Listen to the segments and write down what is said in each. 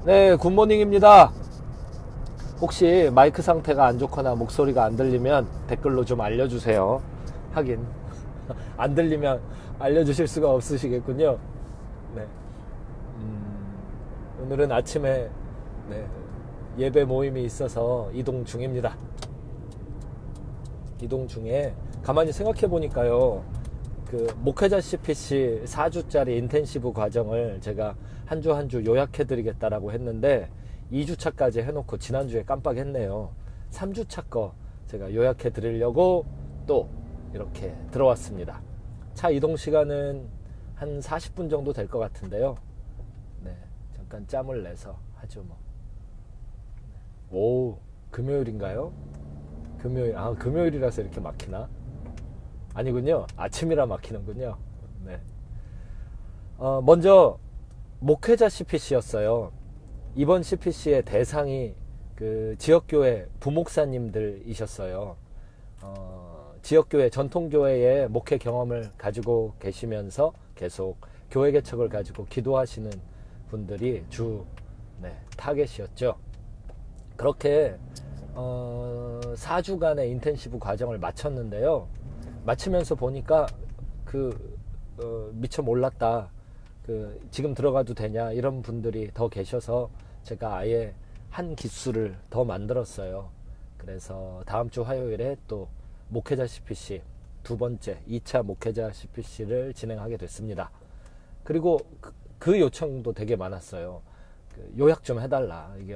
네, 굿모닝입니다. 혹시 마이크 상태가 안 좋거나 목소리가 안 들리면 댓글로 좀 알려주세요. 하긴 안 들리면 알려주실 수가 없으시겠군요. 네. 오늘은 아침에 예배 모임이 있어서 이동 중입니다. 이동 중에 가만히 생각해 보니까요, 그 목회자 CPC 4주짜리 인텐시브 과정을 제가 한 주 한 주 요약해 드리겠다라고 했는데 2주차까지 해놓고 지난주에 깜빡했네요. 3주차 거 제가 요약해 드리려고 또 이렇게 들어왔습니다. 차 이동 시간은 한 40분 정도 될 것 같은데요. 네, 잠깐 짬을 내서 하죠 뭐. 오, 금요일인가요? 금요일이라서 이렇게 막히나? 아니군요. 아침이라 막히는군요. 네. 먼저 목회자 CPC였어요. 이번 CPC의 대상이 그 지역교회 부목사님들이셨어요. 지역교회, 전통교회의 목회 경험을 가지고 계시면서 계속 교회 개척을 가지고 기도하시는 분들이 주 타겟이었죠. 그렇게 4주간의 인텐시브 과정을 마쳤는데요. 마치면서 보니까 미처 몰랐다. 지금 들어가도 되냐 이런 분들이 더 계셔서 제가 아예 한 기수를 더 만들었어요. 그래서 다음 주 화요일에 또 목회자 CPC 두 번째 2차 목회자 CPC를 진행하게 됐습니다. 그리고 그 요청도 되게 많았어요. 요약 좀 해달라. 이게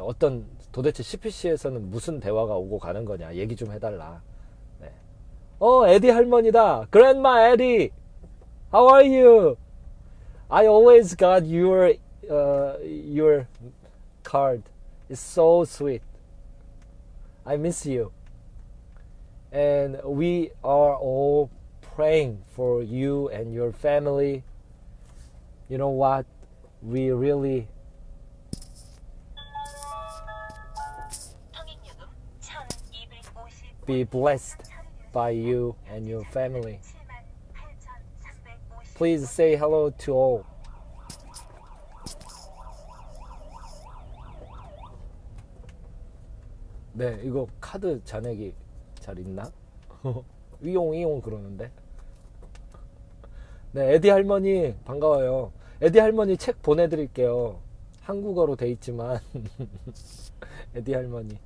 도대체 CPC에서는 무슨 대화가 오고 가는 거냐. 얘기 좀 해달라. 네. 에디 할머니다. Grandma Eddie. How are you? I always got your card. It's so sweet. I miss you. And we are all praying for you and your family. You know what? We really be blessed by you and your family. Please say hello to all. 네, 이거 카드 잔액이 잘 있나? 이용 그러는데. 네, 에디 할머니 반가워요. 에디 할머니 책 보내드릴게요. 한국어로 돼 있지만. 에디 할머니.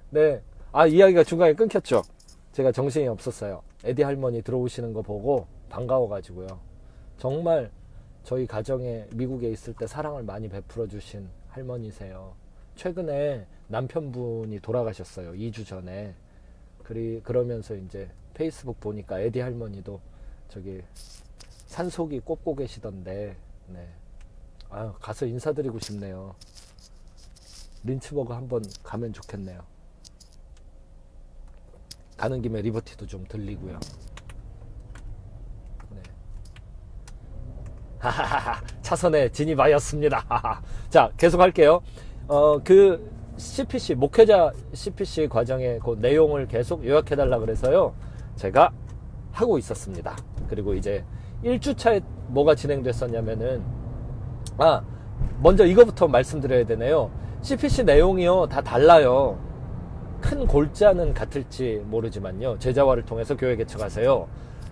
네. 이야기가 중간에 끊겼죠. 제가 정신이 없었어요. 에디 할머니 들어오시는 거 보고 반가워가지고요. 정말 저희 가정에 미국에 있을 때 사랑을 많이 베풀어 주신 할머니세요. 최근에 남편분이 돌아가셨어요. 2주 전에. 그러면서 이제 페이스북 보니까 에디 할머니도 저기 산속이 꼽고 계시던데, 네. 가서 인사드리고 싶네요. 린츠버그 한번 가면 좋겠네요. 가는 김에 리버티도 좀 들리고요. 네. 하하하, 차선에 진입하였습니다. 자, 계속 할게요. 그 CPC, 목회자 CPC 과정의 그 내용을 계속 요약해달라 그래서요. 제가 하고 있었습니다. 그리고 이제 1주차에 뭐가 진행됐었냐면은, 먼저 이거부터 말씀드려야 되네요. CPC 내용이요, 다 달라요. 큰 골자는 같을지 모르지만요. 제자화를 통해서 교회 개척하세요.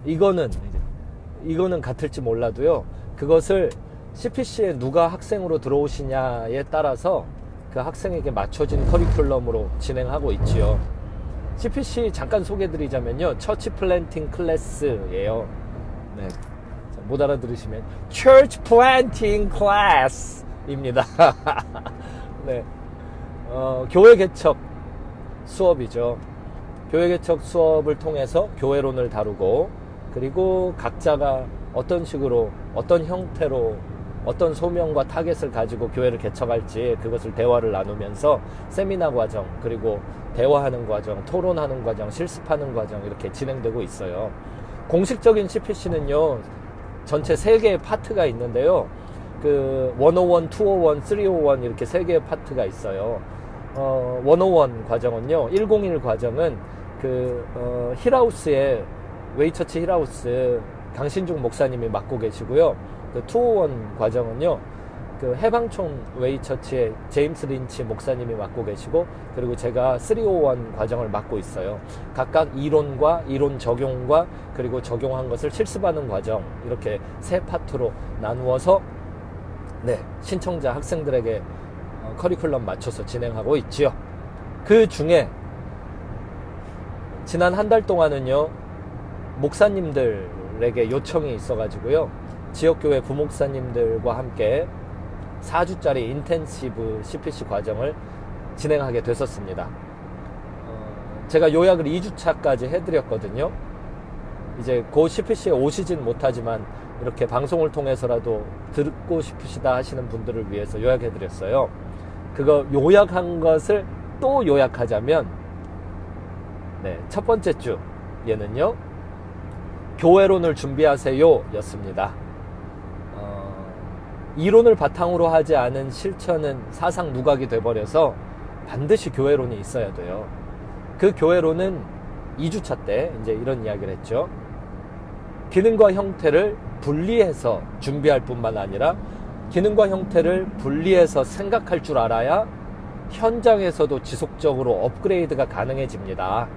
이거는 같을지 몰라도요. 그것을 CPC에 누가 학생으로 들어오시냐에 따라서 그 학생에게 맞춰진 커리큘럼으로 진행하고 있지요. CPC 잠깐 소개드리자면요. 처치 플랜팅 클래스예요. 네. 못 알아들으시면 Church Planting Class입니다. 네. 교회 개척 수업이죠. 교회 개척 수업을 통해서 교회론을 다루고, 그리고 각자가 어떤 식으로, 어떤 형태로, 어떤 소명과 타겟을 가지고 교회를 개척할지 그것을 대화를 나누면서 세미나 과정, 그리고 대화하는 과정, 토론하는 과정, 실습하는 과정 이렇게 진행되고 있어요. 공식적인 CPC는요, 전체 3개의 파트가 있는데요. 101, 201, 301 이렇게 3개의 파트가 있어요. 101 과정은요, 101 과정은 힐하우스의 웨이처치 힐하우스 강신중 목사님이 맡고 계시고요. 201 과정은요, 그 해방촌 웨이처치의 제임스 린치 목사님이 맡고 계시고, 그리고 제가 351 과정을 맡고 있어요. 각각 이론과 이론 적용과 그리고 적용한 것을 실습하는 과정, 이렇게 세 파트로 나누어서 신청자 학생들에게 커리큘럼 맞춰서 진행하고 있지요. 그 중에 지난 한 달 동안은요, 목사님들에게 요청이 있어가지고요, 지역교회 부목사님들과 함께 4주짜리 인텐시브 CPC 과정을 진행하게 됐었습니다. 제가 요약을 2주차까지 해드렸거든요. 이제 그 CPC에 오시진 못하지만 이렇게 방송을 통해서라도 듣고 싶으시다 하시는 분들을 위해서 요약해드렸어요. 그거 요약한 것을 또 요약하자면, 첫 번째 주 얘는요, 교회론을 준비하세요 였습니다. 이론을 바탕으로 하지 않은 실천은 사상 누각이 돼버려서 반드시 교회론이 있어야 돼요. 그 교회론은 2주차 때 이제 이런 이야기를 했죠. 기능과 형태를 분리해서 준비할 뿐만 아니라 기능과 형태를 분리해서 생각할 줄 알아야 현장에서도 지속적으로 업그레이드가 가능해집니다.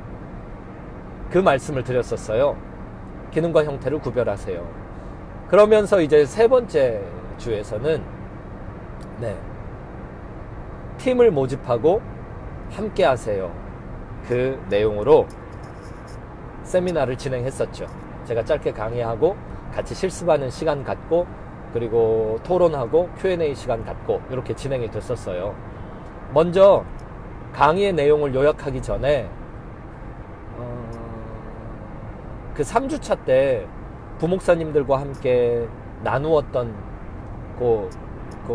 그 말씀을 드렸었어요. 기능과 형태를 구별하세요. 그러면서 이제 세 번째 주에서는 팀을 모집하고 함께 하세요. 그 내용으로 세미나를 진행했었죠. 제가 짧게 강의하고 같이 실습하는 시간 갖고, 그리고 토론하고 Q&A 시간 갖고, 이렇게 진행이 됐었어요. 먼저 강의의 내용을 요약하기 전에 그 3주차 때 부목사님들과 함께 나누었던 그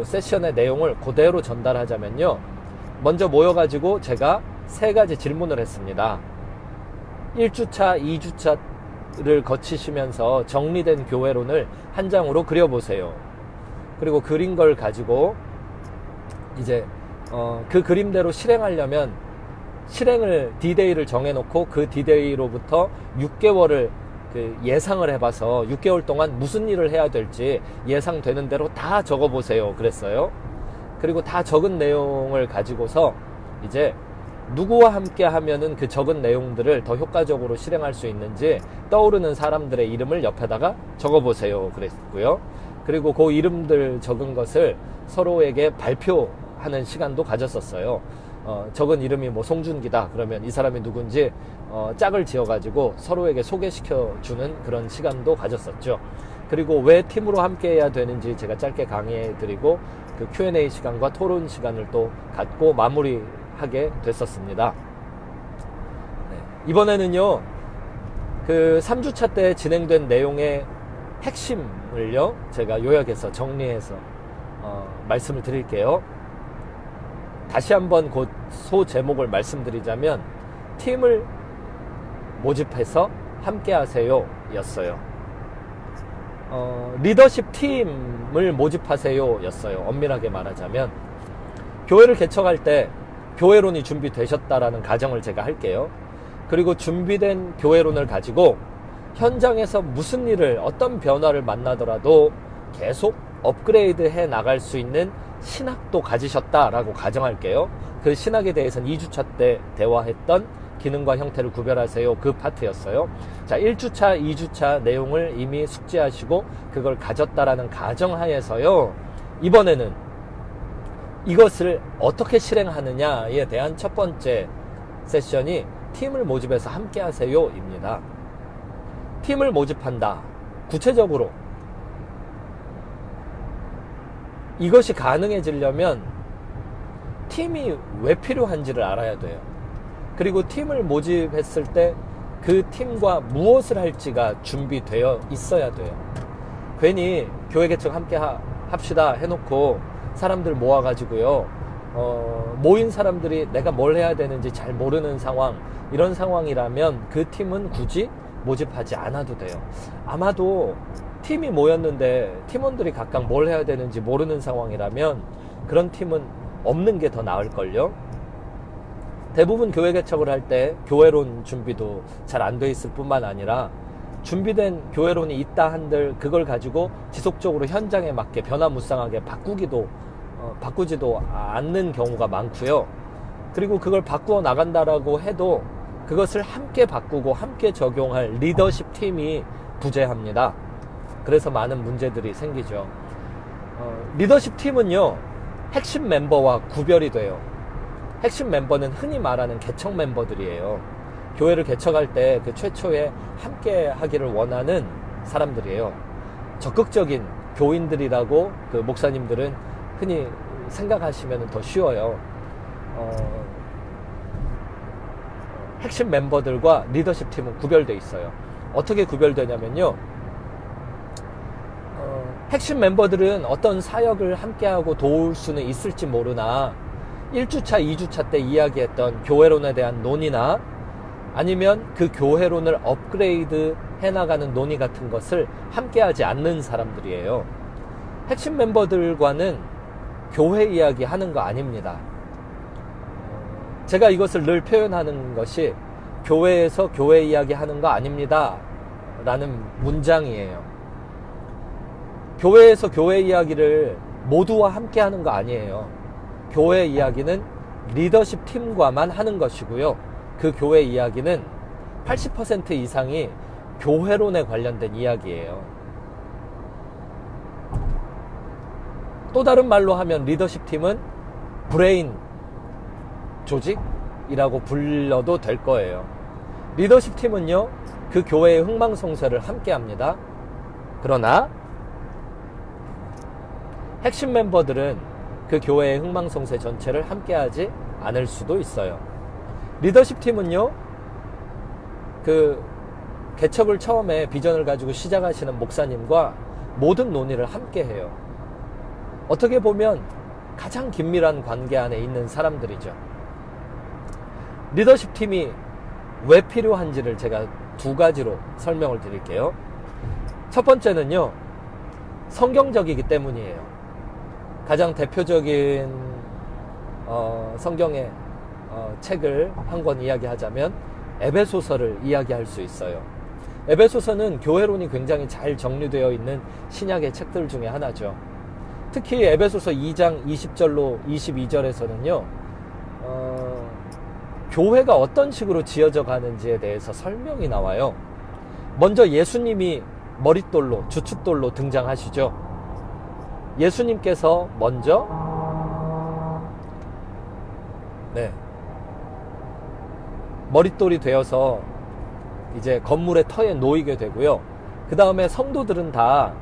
세션의 내용을 그대로 전달하자면요, 먼저 모여가지고 제가 3가지 질문을 했습니다. 1주차, 2주차를 거치시면서 정리된 교회론을 한 장으로 그려보세요. 그리고 그린 걸 가지고 이제 그 그림대로 실행하려면 실행을 디데이를 정해놓고 그 디데이로부터 6개월을 예상을 해봐서 6개월 동안 무슨 일을 해야 될지 예상되는 대로 다 적어보세요 그랬어요. 그리고 다 적은 내용을 가지고서 이제 누구와 함께 하면은 그 적은 내용들을 더 효과적으로 실행할 수 있는지 떠오르는 사람들의 이름을 옆에다가 적어보세요 그랬고요. 그리고 그 이름들 적은 것을 서로에게 발표하는 시간도 가졌었어요. 적은 이름이 뭐 송준기다 그러면 이 사람이 누군지 짝을 지어가지고 서로에게 소개시켜주는 그런 시간도 가졌었죠. 그리고 왜 팀으로 함께 해야 되는지 제가 짧게 강의해드리고, 그 Q&A 시간과 토론 시간을 또 갖고 마무리하게 됐었습니다. 이번에는요, 그 3주차 때 진행된 내용의 핵심을요, 제가 요약해서 정리해서 말씀을 드릴게요. 다시 한번 그 소 제목을 말씀드리자면, 팀을 모집해서 함께 하세요 였어요. 리더십 팀을 모집하세요 였어요. 엄밀하게 말하자면, 교회를 개척할 때 교회론이 준비되셨다라는 가정을 제가 할게요. 그리고 준비된 교회론을 가지고 현장에서 무슨 일을, 어떤 변화를 만나더라도 계속 업그레이드 해 나갈 수 있는 신학도 가지셨다라고 가정할게요. 그 신학에 대해서는 2주차 때 대화했던 기능과 형태를 구별하세요 그 파트였어요. 자, 1주차, 2주차 내용을 이미 숙지하시고 그걸 가졌다라는 가정하에서요, 이번에는 이것을 어떻게 실행하느냐에 대한 첫 번째 세션이 팀을 모집해서 함께 하세요 입니다. 팀을 모집한다. 구체적으로 이것이 가능해지려면 팀이 왜 필요한지를 알아야 돼요. 그리고 팀을 모집했을 때 그 팀과 무엇을 할지가 준비되어 있어야 돼요. 괜히 교회 개척 함께 합시다 해놓고 사람들 모아가지고요, 모인 사람들이 내가 뭘 해야 되는지 잘 모르는 상황, 이런 상황이라면 그 팀은 굳이 모집하지 않아도 돼요. 아마도 팀이 모였는데 팀원들이 각각 뭘 해야 되는지 모르는 상황이라면 그런 팀은 없는 게 더 나을걸요. 대부분 교회 개척을 할 때 교회론 준비도 잘 안 돼 있을 뿐만 아니라 준비된 교회론이 있다 한들 그걸 가지고 지속적으로 현장에 맞게 변화무쌍하게 바꾸기도 바꾸지도 않는 경우가 많고요. 그리고 그걸 바꾸어 나간다라고 해도 그것을 함께 바꾸고 함께 적용할 리더십 팀이 부재합니다. 그래서 많은 문제들이 생기죠. 리더십 팀은요, 핵심 멤버와 구별이 돼요. 핵심 멤버는 흔히 말하는 개척 멤버들이에요. 교회를 개척할 때 그 최초에 함께 하기를 원하는 사람들이에요. 적극적인 교인들이라고 그 목사님들은 흔히 생각하시면 더 쉬워요. 핵심 멤버들과 리더십 팀은 구별되어 있어요. 어떻게 구별되냐면요, 핵심 멤버들은 어떤 사역을 함께하고 도울 수는 있을지 모르나 1주차, 2주차 때 이야기했던 교회론에 대한 논의나 아니면 그 교회론을 업그레이드 해나가는 논의 같은 것을 함께하지 않는 사람들이에요. 핵심 멤버들과는 교회 이야기 하는 거 아닙니다. 제가 이것을 늘 표현하는 것이 교회에서 교회 이야기 하는 거 아닙니다 라는 문장이에요. 교회에서 교회 이야기를 모두와 함께 하는 거 아니에요. 교회 이야기는 리더십 팀과만 하는 것이고요. 그 교회 이야기는 80% 이상이 교회론에 관련된 이야기예요. 또 다른 말로 하면 리더십 팀은 브레인 조직이라고 불러도 될 거예요. 리더십 팀은요, 그 교회의 흥망성쇠를 함께 합니다. 그러나 핵심 멤버들은 그 교회의 흥망성쇠 전체를 함께하지 않을 수도 있어요. 리더십 팀은요, 그 개척을 처음에 비전을 가지고 시작하시는 목사님과 모든 논의를 함께 해요. 어떻게 보면 가장 긴밀한 관계 안에 있는 사람들이죠. 리더십 팀이 왜 필요한지를 제가 두 가지로 설명을 드릴게요. 첫 번째는요, 성경적이기 때문이에요. 가장 대표적인 성경의 책을 한 권 이야기하자면 에베소서를 이야기할 수 있어요. 에베소서는 교회론이 굉장히 잘 정리되어 있는 신약의 책들 중에 하나죠. 특히 에베소서 2장 20절로 22절에서는요, 교회가 어떤 식으로 지어져 가는지에 대해서 설명이 나와요. 먼저 예수님이 머릿돌로, 주춧돌로 등장하시죠. 예수님께서 먼저 머릿돌이 되어서 이제 건물의 터에 놓이게 되고요. 그 다음에 성도들은 다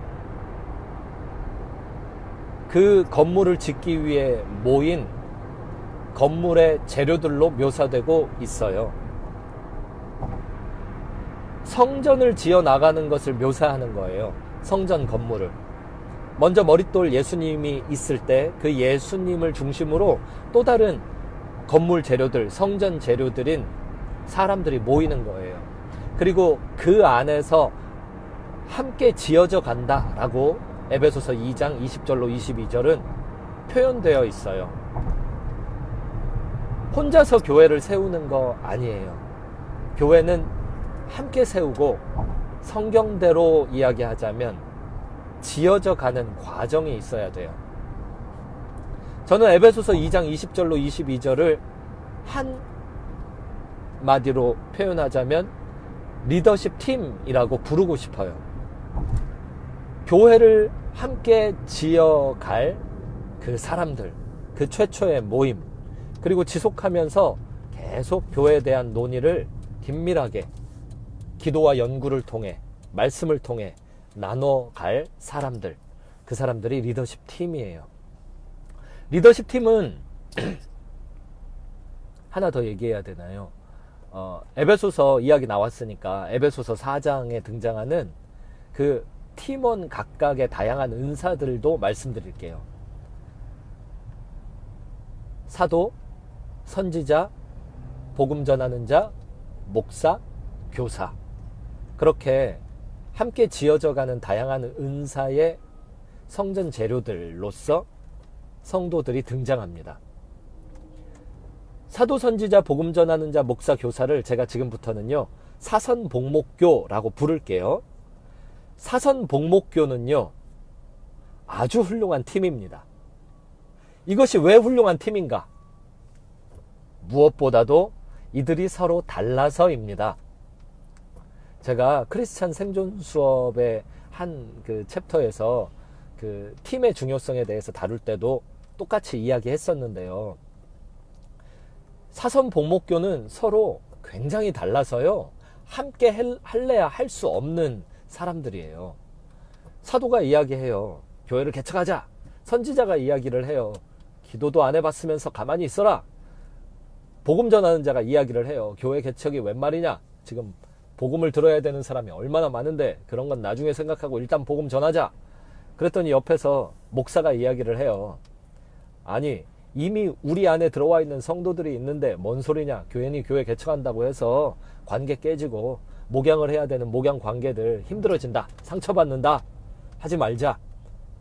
그 건물을 짓기 위해 모인 건물의 재료들로 묘사되고 있어요. 성전을 지어 나가는 것을 묘사하는 거예요. 성전 건물을. 먼저 머릿돌 예수님이 있을 때 그 예수님을 중심으로 또 다른 건물 재료들, 성전 재료들인 사람들이 모이는 거예요. 그리고 그 안에서 함께 지어져 간다라고 에베소서 2장 20절로 22절은 표현되어 있어요. 혼자서 교회를 세우는 거 아니에요. 교회는 함께 세우고 성경대로 이야기하자면 지어져 가는 과정이 있어야 돼요. 저는 에베소서 2장 20절로 22절을 한마디로 표현하자면 리더십 팀이라고 부르고 싶어요. 교회를 함께 지어갈 그 사람들, 그 최초의 모임, 그리고 지속하면서 계속 교회에 대한 논의를 긴밀하게 기도와 연구를 통해, 말씀을 통해 나눠갈 사람들, 그 사람들이 리더십 팀이에요. 리더십 팀은 하나 더 얘기해야 되나요? 에베소서 이야기 나왔으니까 에베소서 4장에 등장하는 그 팀원 각각의 다양한 은사들도 말씀드릴게요. 사도, 선지자, 복음 전하는 자, 목사, 교사, 그렇게 함께 지어져 가는 다양한 은사의 성전 재료들로서 성도들이 등장합니다. 사도, 선지자, 복음 전하는 자, 목사, 교사를 제가 지금부터는요 사선복목교라고 부를게요. 사선복목교는요 아주 훌륭한 팀입니다. 이것이 왜 훌륭한 팀인가? 무엇보다도 이들이 서로 달라서입니다. 제가 크리스찬 생존 수업의 한 그 챕터에서 그 팀의 중요성에 대해서 다룰 때도 똑같이 이야기했었는데요. 사선 복목교는 서로 굉장히 달라서요. 함께 할래야 할 수 없는 사람들이에요. 사도가 이야기해요. 교회를 개척하자. 선지자가 이야기를 해요. 기도도 안 해봤으면서 가만히 있어라. 복음 전하는 자가 이야기를 해요. 교회 개척이 웬 말이냐. 지금 복음을 들어야 되는 사람이 얼마나 많은데 그런 건 나중에 생각하고 일단 복음 전하자. 그랬더니 옆에서 목사가 이야기를 해요. 아니 이미 우리 안에 들어와 있는 성도들이 있는데 뭔 소리냐. 괜히 교회 개척한다고 해서 관계 깨지고 목양을 해야 되는 목양 관계들 힘들어진다. 상처받는다. 하지 말자.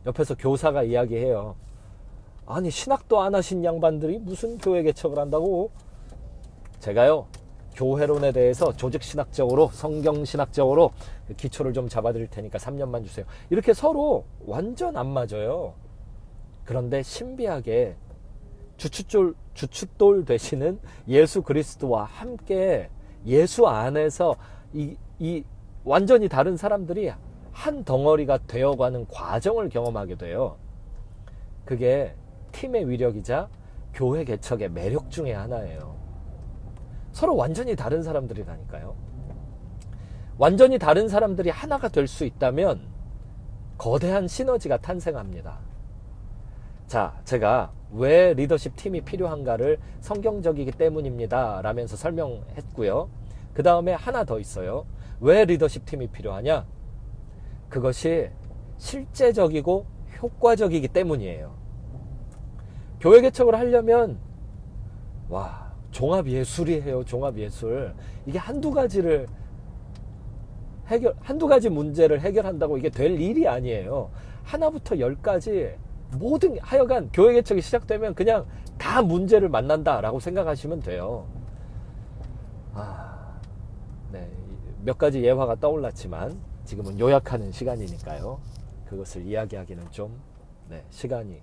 옆에서 교사가 이야기해요. 아니 신학도 안 하신 양반들이 무슨 교회 개척을 한다고. 제가요 교회론에 대해서 조직신학적으로 성경신학적으로 기초를 좀 잡아드릴 테니까 3년만 주세요. 이렇게 서로 완전 안 맞아요. 그런데 신비하게 주춧돌 되시는 예수 그리스도와 함께 예수 안에서 이 완전히 다른 사람들이 한 덩어리가 되어가는 과정을 경험하게 돼요. 그게 팀의 위력이자 교회 개척의 매력 중에 하나예요. 서로 완전히 다른 사람들이라니까요. 완전히 다른 사람들이 하나가 될 수 있다면 거대한 시너지가 탄생합니다. 자, 제가 왜 리더십 팀이 필요한가를 성경적이기 때문입니다 라면서 설명했고요. 그 다음에 하나 더 있어요. 왜 리더십 팀이 필요하냐? 그것이 실제적이고 효과적이기 때문이에요. 교회 개척을 하려면 종합예술이에요. 종합예술. 이게 한두 가지 문제를 해결한다고 이게 될 일이 아니에요. 하나부터 10까지 하여간 교회 개척이 시작되면 그냥 다 문제를 만난다라고 생각하시면 돼요. 네, 몇 가지 예화가 떠올랐지만 지금은 요약하는 시간이니까요. 그것을 이야기하기는 좀 시간이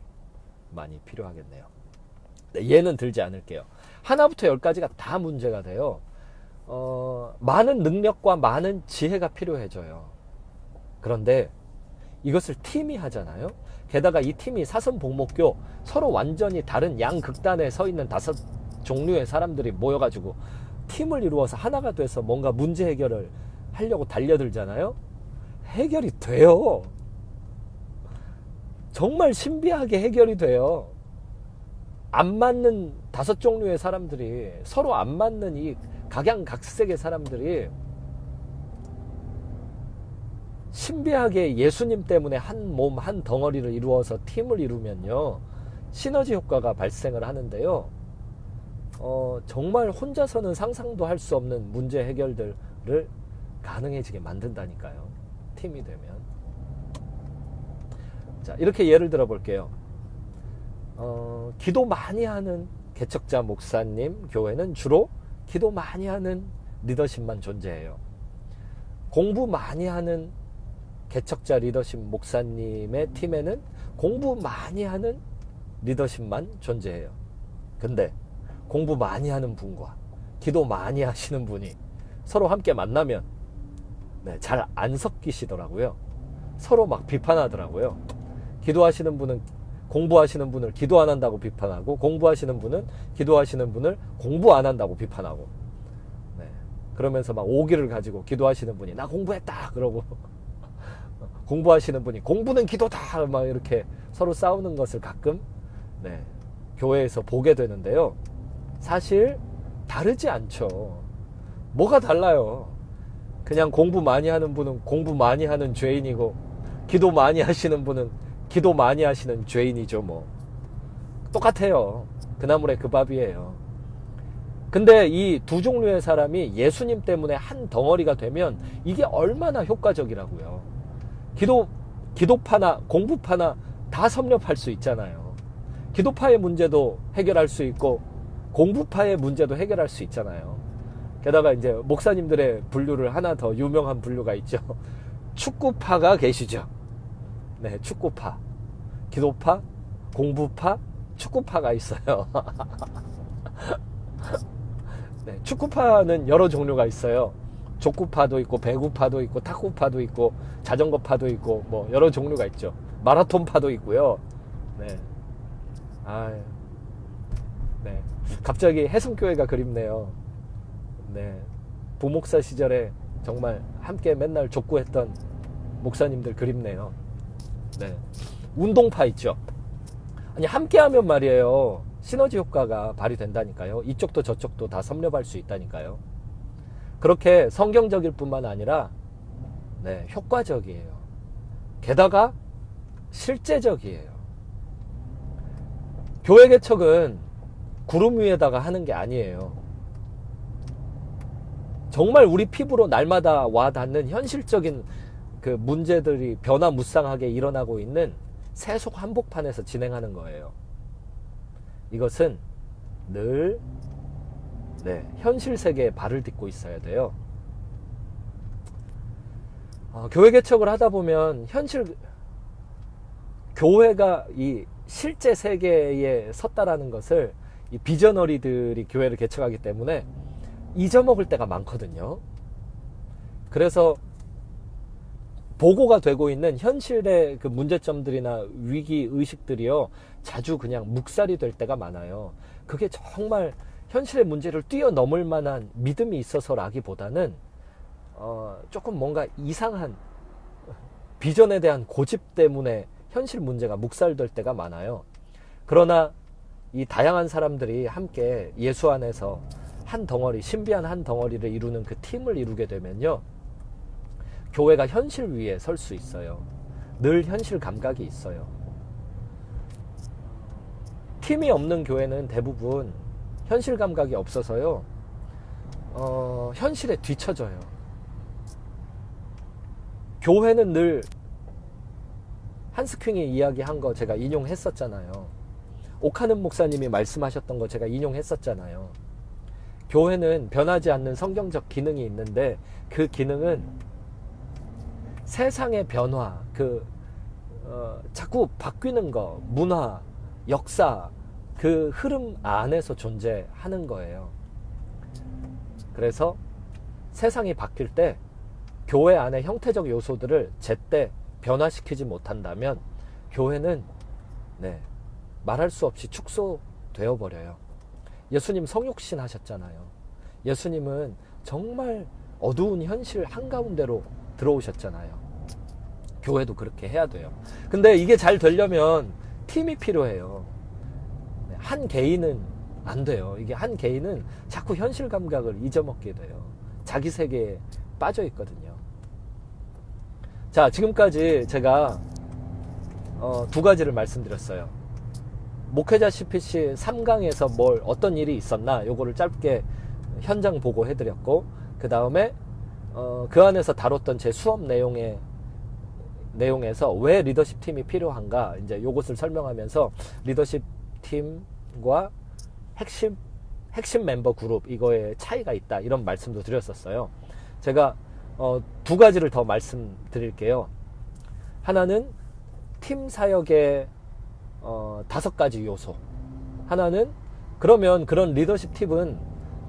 많이 필요하겠네요. 네, 예는 들지 않을게요. 하나부터 10까지가 다 문제가 돼요. 많은 능력과 많은 지혜가 필요해져요. 그런데 이것을 팀이 하잖아요. 게다가 이 팀이 사선복목교 서로 완전히 다른 양극단에 서 있는 5 종류의 사람들이 모여가지고 팀을 이루어서 하나가 돼서 뭔가 문제 해결을 하려고 달려들잖아요. 해결이 돼요. 정말 신비하게 해결이 돼요. 안 맞는 5 종류의 사람들이, 서로 안 맞는 이 각양각색의 사람들이 신비하게 예수님 때문에 한 몸, 한 덩어리를 이루어서 팀을 이루면요, 시너지 효과가 발생을 하는데요. 정말 혼자서는 상상도 할 수 없는 문제 해결들을 가능해지게 만든다니까요. 팀이 되면. 자, 이렇게 예를 들어 볼게요. 기도 많이 하는 개척자 목사님 교회는 주로 기도 많이 하는 리더십만 존재해요. 공부 많이 하는 개척자 리더십 목사님의 팀에는 공부 많이 하는 리더십만 존재해요. 근데 공부 많이 하는 분과 기도 많이 하시는 분이 서로 함께 만나면 잘 안 섞이시더라고요. 서로 막 비판하더라고요. 기도하시는 분은 공부하시는 분을 기도 안 한다고 비판하고, 공부하시는 분은 기도하시는 분을 공부 안 한다고 비판하고, 그러면서 막 오기를 가지고 기도하시는 분이 나 공부했다 그러고 공부하시는 분이 공부는 기도다 막 이렇게 서로 싸우는 것을 가끔 교회에서 보게 되는데요. 사실 다르지 않죠. 뭐가 달라요? 그냥 공부 많이 하는 분은 공부 많이 하는 죄인이고, 기도 많이 하시는 분은 기도 많이 하시는 죄인이죠. 뭐 똑같아요. 그 나물에 그 밥이에요. 근데 이 2 종류의 사람이 예수님 때문에 한 덩어리가 되면 이게 얼마나 효과적이라고요. 기도파나 공부파나 다 섭렵할 수 있잖아요. 기도파의 문제도 해결할 수 있고 공부파의 문제도 해결할 수 있잖아요. 게다가 이제 목사님들의 분류를 하나 더 유명한 분류가 있죠. 축구파가 계시죠. 네, 축구파, 기도파, 공부파, 축구파가 있어요. 네, 축구파는 여러 종류가 있어요. 족구파도 있고, 배구파도 있고, 탁구파도 있고, 자전거파도 있고, 뭐 여러 종류가 있죠. 마라톤파도 있고요. 네. 네. 갑자기 해성교회가 그립네요. 네. 부목사 시절에 정말 함께 맨날 족구했던 목사님들 그립네요. 네. 운동파 있죠. 아니, 함께 하면 말이에요. 시너지 효과가 발휘된다니까요. 이쪽도 저쪽도 다 섭렵할 수 있다니까요. 그렇게 성경적일 뿐만 아니라, 네, 효과적이에요. 게다가 실제적이에요. 교회 개척은 구름 위에다가 하는 게 아니에요. 정말 우리 피부로 날마다 와 닿는 현실적인 그 문제들이 변화무쌍하게 일어나고 있는 세속 한복판에서 진행하는 거예요. 이것은 늘 현실 세계에 발을 딛고 있어야 돼요. 교회 개척을 하다 보면 교회가 이 실제 세계에 섰다라는 것을 이 비저너리들이 교회를 개척하기 때문에 잊어먹을 때가 많거든요. 그래서 보고가 되고 있는 현실의 그 문제점들이나 위기 의식들이요, 자주 그냥 묵살이 될 때가 많아요. 그게 정말 현실의 문제를 뛰어넘을 만한 믿음이 있어서라기보다는 조금 뭔가 이상한 비전에 대한 고집 때문에 현실 문제가 묵살될 때가 많아요. 그러나 이 다양한 사람들이 함께 예수 안에서 한 덩어리, 신비한 한 덩어리를 이루는 그 팀을 이루게 되면요, 교회가 현실 위에 설 수 있어요. 늘 현실 감각이 있어요. 팀이 없는 교회는 대부분 현실 감각이 없어서요, 현실에 뒤처져요. 교회는 늘 한스킹이 이야기한 거 제가 인용했었잖아요. 오카는 목사님이 말씀하셨던 거 제가 인용했었잖아요. 교회는 변하지 않는 성경적 기능이 있는데, 그 기능은 세상의 변화, 자꾸 바뀌는 거, 문화, 역사, 그 흐름 안에서 존재하는 거예요. 그래서 세상이 바뀔 때 교회 안의 형태적 요소들을 제때 변화시키지 못한다면 교회는 말할 수 없이 축소되어 버려요. 예수님 성육신 하셨잖아요. 예수님은 정말 어두운 현실 한가운데로 들어오셨잖아요. 교회도 그렇게 해야 돼요. 근데 이게 잘 되려면 팀이 필요해요. 한 개인은 안 돼요. 이게 한 개인은 자꾸 현실 감각을 잊어먹게 돼요. 자기 세계에 빠져 있거든요. 자, 지금까지 제가 두 가지를 말씀드렸어요. 목회자 CPC 3강에서 어떤 일이 있었나, 요거를 짧게 현장 보고 해드렸고, 그 다음에 그 안에서 다뤘던 제 수업 내용에서 왜 리더십 팀이 필요한가, 이제 요것을 설명하면서 리더십 팀과 핵심 멤버 그룹, 이거에 차이가 있다, 이런 말씀도 드렸었어요. 제가 두 가지를 더 말씀드릴게요. 하나는 팀 사역의 5가지 요소. 하나는 그러면 그런 리더십 팁은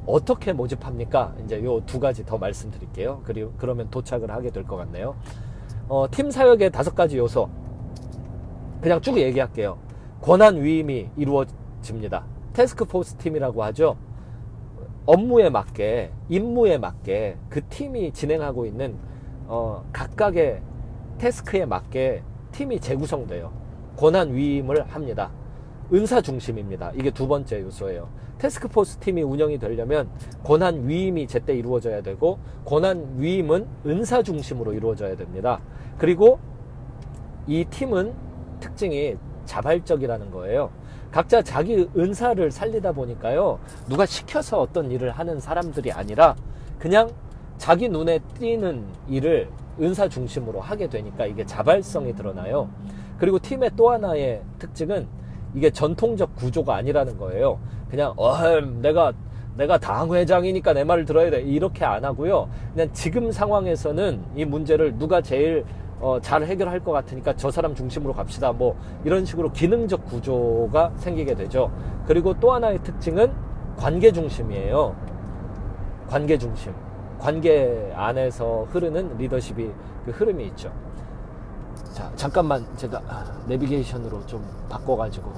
어떻게 모집합니까? 이제 요 2가지 더 말씀드릴게요. 그러면 도착을 하게 될 것 같네요. 팀 사역의 5가지 요소. 그냥 쭉 얘기할게요. 권한 위임이 이루어집니다. 태스크포스 팀이라고 하죠. 업무에 맞게, 임무에 맞게 그 팀이 진행하고 있는 각각의 태스크에 맞게 팀이 재구성돼요. 권한 위임을 합니다. 은사 중심입니다. 이게 2번째 요소예요. 태스크포스 팀이 운영이 되려면 권한 위임이 제때 이루어져야 되고, 권한 위임은 은사 중심으로 이루어져야 됩니다. 그리고 이 팀은 특징이 자발적이라는 거예요. 각자 자기 은사를 살리다 보니까요, 누가 시켜서 어떤 일을 하는 사람들이 아니라 그냥 자기 눈에 띄는 일을 은사 중심으로 하게 되니까 이게 자발성이 드러나요. 그리고 팀의 또 하나의 특징은 이게 전통적 구조가 아니라는 거예요. 그냥 내가 당회장이니까 내 말을 들어야 돼, 이렇게 안 하고요. 그냥 지금 상황에서는 이 문제를 누가 제일 잘 해결할 것 같으니까 저 사람 중심으로 갑시다. 뭐 이런 식으로 기능적 구조가 생기게 되죠. 그리고 또 하나의 특징은 관계 중심이에요. 관계 중심. 관계 안에서 흐르는 리더십이 그 흐름이 있죠. 자, 잠깐만 제가 내비게이션으로 좀 바꿔가지고